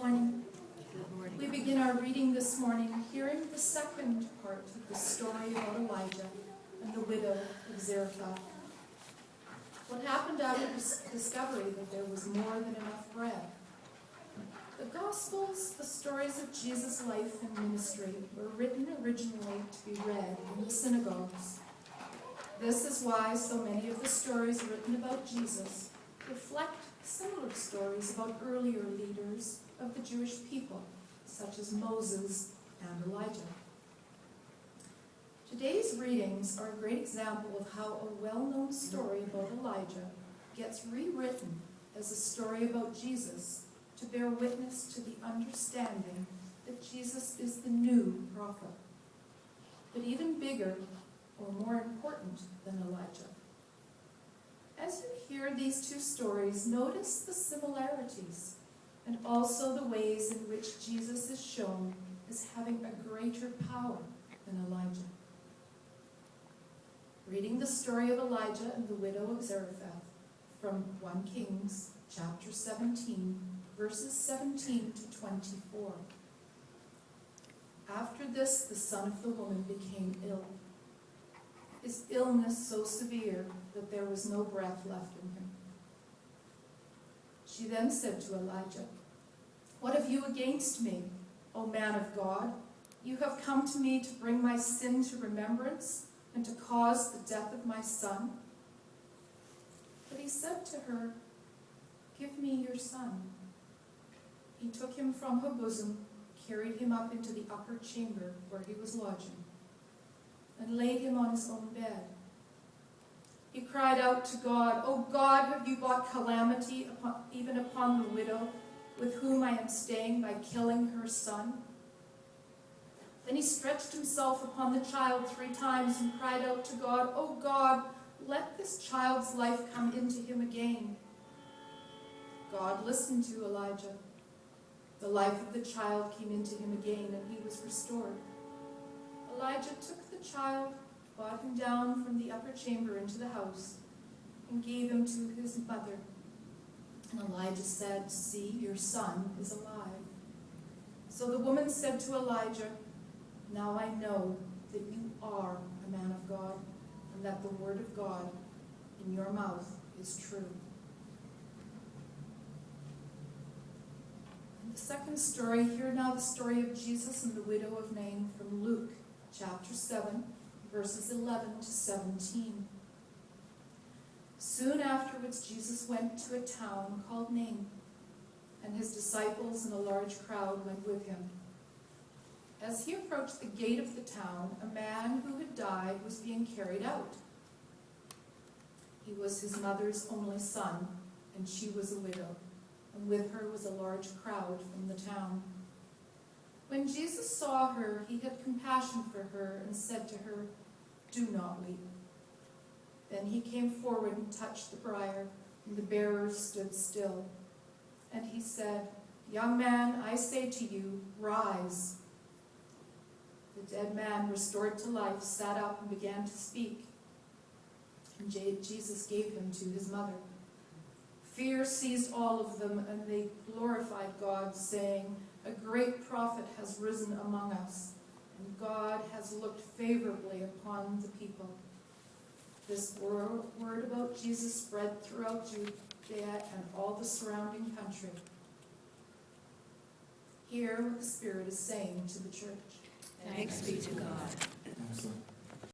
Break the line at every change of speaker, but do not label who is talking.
morning. We begin our reading this morning hearing the second part of the story about Elijah and the widow of Zarephath. What happened after this discovery that there was more than enough bread? The Gospels, the stories of Jesus' life and ministry, were written originally to be read in the synagogues. This is why so many of the stories written about Jesus reflect similar stories about earlier leaders of the Jewish people, such as Moses and Elijah. Today's readings are a great example of how a well-known story about Elijah gets rewritten as a story about Jesus to bear witness to the understanding that Jesus is the new prophet. But even bigger or more important than Elijah. As you hear these two stories, notice the similarities and also the ways in which Jesus is shown as having a greater power than Elijah. Reading the story of Elijah and the widow of Zarephath from 1 Kings chapter 17, verses 17 to 24. After this, the son of the woman became ill. His illness so severe that there was no breath left in him. She then said to Elijah, "What have you against me, O man of God? You have come to me to bring my sin to remembrance and to cause the death of my son?" But he said to her, "Give me your son." He took him from her bosom, carried him up into the upper chamber where he was lodging, and laid him on his own bed. He cried out to God, "O God, have you brought calamity even upon the widow with whom I am staying by killing her son?" Then he stretched himself upon the child 3 times and cried out to God, "O God, let this child's life come into him again." God listened to Elijah. The life of the child came into him again, and he was restored. Elijah took the child, brought him down from the upper chamber into the house, and gave him to his mother. And Elijah said, "See, your son is alive." So the woman said to Elijah, "Now I know that you are a man of God, and that the word of God in your mouth is true." The second story, hear now the story of Jesus and the widow of Nain from Luke chapter 7, verses 11 to 17. Soon afterwards Jesus went to a town called Nain, and his disciples and a large crowd went with him. As he approached the gate of the town, a man who had died was being carried out. He was his mother's only son, and she was a widow, and with her was a large crowd from the town. When Jesus saw her, he had compassion for her and said to her, "Do not weep." Then he came forward and touched the bier, and the bearers stood still. And he said, "Young man, I say to you, rise." The dead man, restored to life, sat up and began to speak. And Jesus gave him to his mother. Fear seized all of them, and they glorified God, saying, "A great prophet has risen among us, and God has looked favorably upon the people." This word about Jesus spread throughout Judea and all the surrounding country. Hear what the Spirit is saying to the church.
Thanks be to God.
Excellent.